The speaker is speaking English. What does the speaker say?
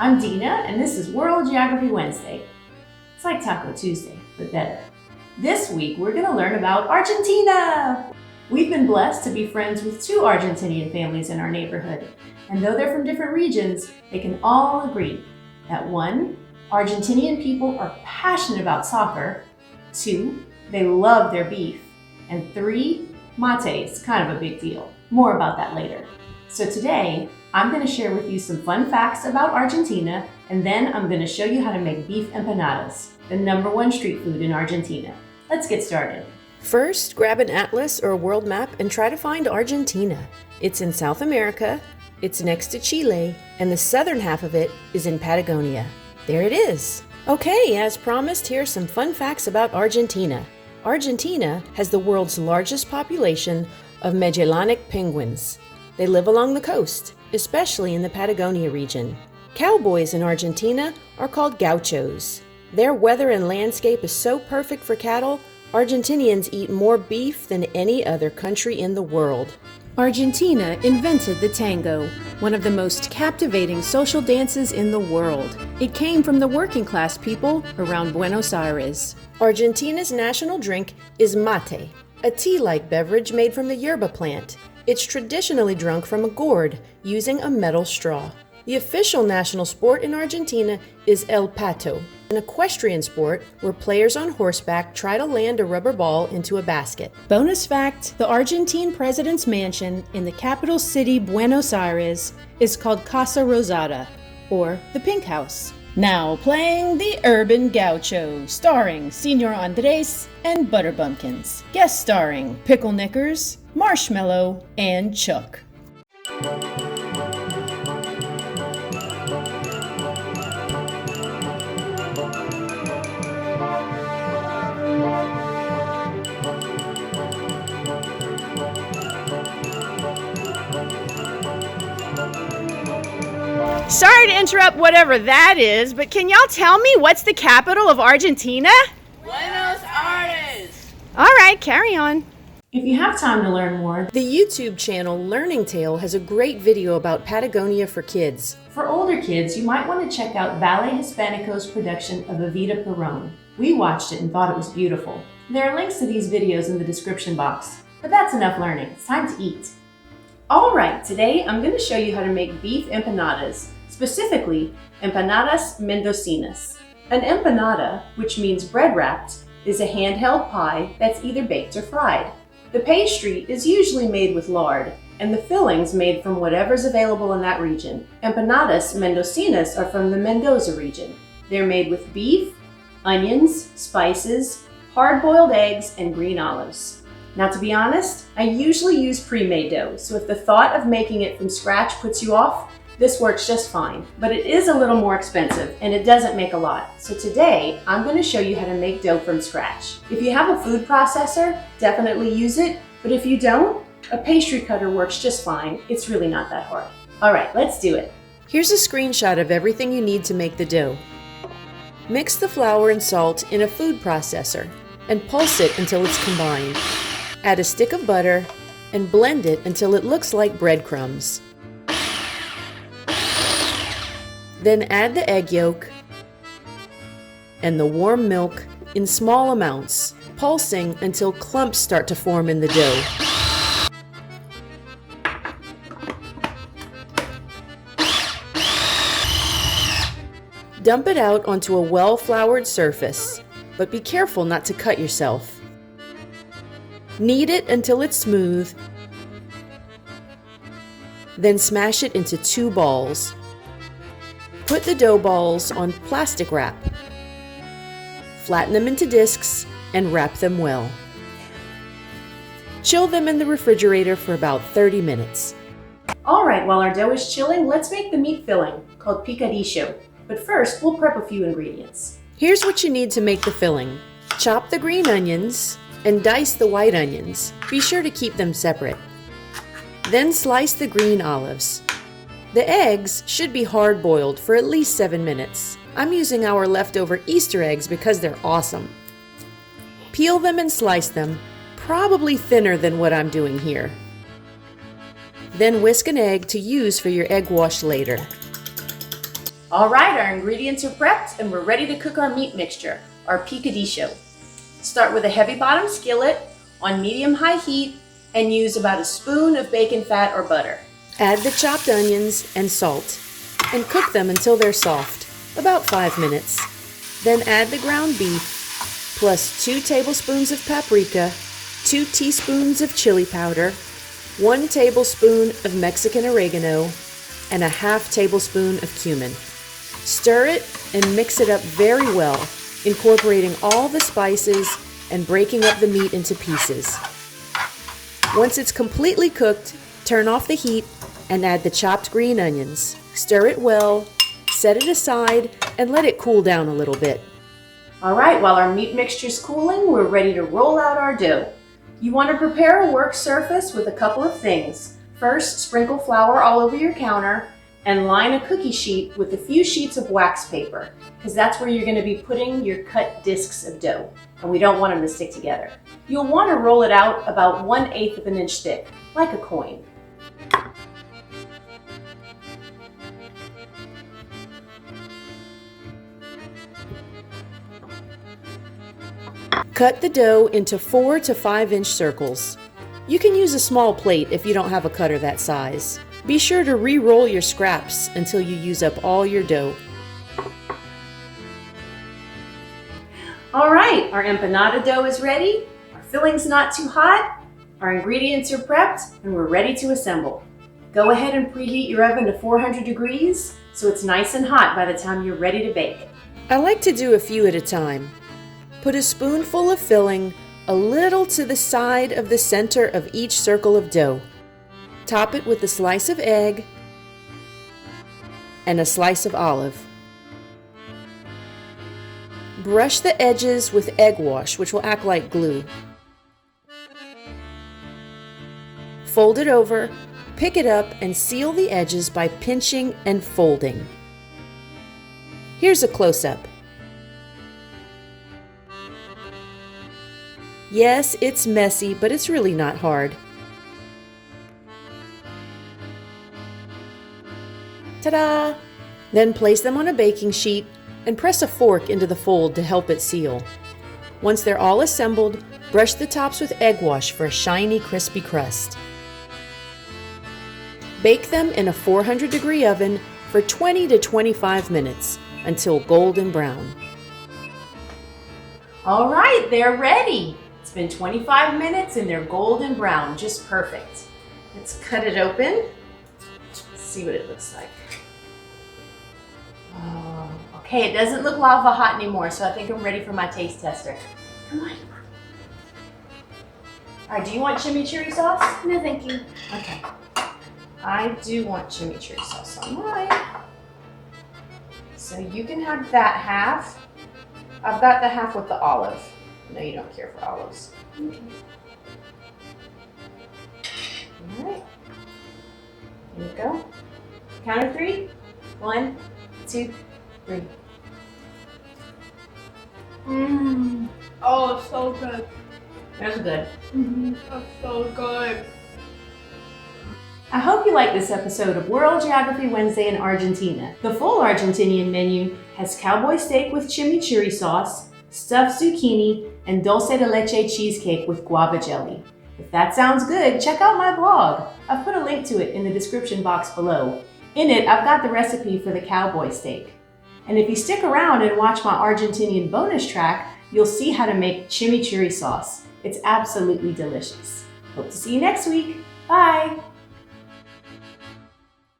I'm Dina, and this is World Geography Wednesday. It's like Taco Tuesday, but better. This week, we're going to learn about Argentina! We've been blessed to be friends with 2 Argentinian families in our neighborhood, and though they're from different regions, they can all agree that 1, Argentinian people are passionate about soccer, 2, they love their beef, and 3, mate is kind of a big deal. More about that later. So today, I'm going to share with you some fun facts about Argentina, and then I'm going to show you how to make beef empanadas, the #1 street food in Argentina. Let's get started. First, grab an atlas or a world map and try to find Argentina. It's in South America, it's next to Chile, and the southern half of it is in Patagonia. There it is. Okay, as promised, here's some fun facts about Argentina. Argentina has the world's largest population of Megellanic penguins. They live along the coast, especially in the Patagonia region. Cowboys in Argentina are called gauchos. Their weather and landscape is so perfect for cattle, Argentinians eat more beef than any other country in the world. Argentina invented the tango, one of the most captivating social dances in the world. It came from the working class people around Buenos Aires. Argentina's national drink is mate, a tea-like beverage made from the yerba plant. It's traditionally drunk from a gourd using a metal straw. The official national sport in Argentina is el pato, an equestrian sport where players on horseback try to land a rubber ball into a basket. Bonus fact, the Argentine president's mansion in the capital city Buenos Aires is called Casa Rosada, or the Pink House. Now playing the Urban Gaucho, starring Señor Andrés and Butterbumpkins. Guest starring Pickle Knickers, Marshmallow, and Chuck. Sorry to interrupt whatever that is, but can y'all tell me what's the capital of Argentina? Buenos Aires! All right, carry on. If you have time to learn more, The YouTube channel Learning Tale has a great video about Patagonia for kids. for older kids, you might want to check out Ballet Hispánico's production of Evita Perón. We watched it and thought it was beautiful. There are links to these videos in the description box. But that's enough learning. It's time to eat. All right, today I'm going to show you how to make beef empanadas, specifically empanadas Mendocinas. An empanada, which means bread wrapped, is a handheld pie that's either baked or fried. The pastry is usually made with lard, and the fillings made from whatever's available in that region. Empanadas Mendocinas are from the Mendoza region. They're made with beef, onions, spices, hard-boiled eggs, and green olives. Now, to be honest, I usually use pre-made dough, so if the thought of making it from scratch puts you off, this works just fine. But it is a little more expensive, and it doesn't make a lot. So today, I'm going to show you how to make dough from scratch. If you have a food processor, definitely use it, but if you don't, a pastry cutter works just fine. It's really not that hard. All right, let's do it. Here's a screenshot of everything you need to make the dough. Mix the flour and salt in a food processor and pulse it until it's combined. Add a stick of butter and blend it until it looks like breadcrumbs. Then add the egg yolk and the warm milk in small amounts, pulsing until clumps start to form in the dough. Dump it out onto a well-floured surface, but be careful not to cut yourself. Knead it until it's smooth, then smash it into 2 balls. Put the dough balls on plastic wrap. Flatten them into discs and wrap them well. Chill them in the refrigerator for about 30 minutes. All right, while our dough is chilling, let's make the meat filling, called picadillo. But first, we'll prep a few ingredients. Here's what you need to make the filling. Chop the green onions and dice the white onions. Be sure to keep them separate. Then slice the green olives. The eggs should be hard-boiled for at least 7 minutes. I'm using our leftover Easter eggs because they're awesome. Peel them and slice them, probably thinner than what I'm doing here. Then whisk an egg to use for your egg wash later. All right, our ingredients are prepped and we're ready to cook our meat mixture, our picadillo. Start with a heavy bottom skillet on medium-high heat and use about a spoon of bacon fat or butter. Add the chopped onions and salt and cook them until they're soft, about 5 minutes. Then add the ground beef, plus 2 tablespoons of paprika, 2 teaspoons of chili powder, 1 tablespoon of Mexican oregano, and a ½ tablespoon of cumin. Stir it and mix it up very well, incorporating all the spices and breaking up the meat into pieces. Once it's completely cooked, turn off the heat and add the chopped green onions. Stir it well, set it aside, and let it cool down a little bit. All right, while our meat mixture's cooling, we're ready to roll out our dough. You want to prepare a work surface with a couple of things. First, sprinkle flour all over your counter and line a cookie sheet with a few sheets of wax paper, because that's where you're going to be putting your cut discs of dough, and we don't want them to stick together. You'll want to roll it out about 1/8 of an inch thick, like a coin. Cut the dough into 4 to 5 inch circles. You can use a small plate if you don't have a cutter that size. Be sure to re-roll your scraps until you use up all your dough. All right, our empanada dough is ready, our filling's not too hot, our ingredients are prepped, and we're ready to assemble. Go ahead and preheat your oven to 400 degrees so it's nice and hot by the time you're ready to bake. I like to do a few at a time. Put a spoonful of filling a little to the side of the center of each circle of dough. Top it with a slice of egg and a slice of olive. Brush the edges with egg wash, which will act like glue. Fold it over, pick it up, and seal the edges by pinching and folding. Here's a close-up. Yes, it's messy, but it's really not hard. Ta-da! Then place them on a baking sheet and press a fork into the fold to help it seal. Once they're all assembled, brush the tops with egg wash for a shiny, crispy crust. Bake them in a 400-degree oven for 20 to 25 minutes until golden brown. All right, they're ready. It's been 25 minutes and they're golden brown, just perfect. Let's cut it open. Let's see what it looks like. Oh, okay, it doesn't look lava hot anymore, so I think I'm ready for my taste tester. Come on. All right, do you want chimichurri sauce? No, thank you. Okay. I do want chimichurri sauce on mine. So you can have that half. I've got the half with the olive. I know you don't care for olives. Okay. All right. Here you go. Count of 3. 1, 2, 3. Mmm. Oh, it's so good. That's good. That's so good. I hope you liked this episode of World Geography Wednesday in Argentina. The full Argentinian menu has cowboy steak with chimichurri sauce, stuffed zucchini, and dulce de leche cheesecake with guava jelly. If that sounds good, check out my blog. I've put a link to it in the description box below. In it, I've got the recipe for the cowboy steak. And if you stick around and watch my Argentinian bonus track, you'll see how to make chimichurri sauce. It's absolutely delicious. Hope to see you next week. Bye!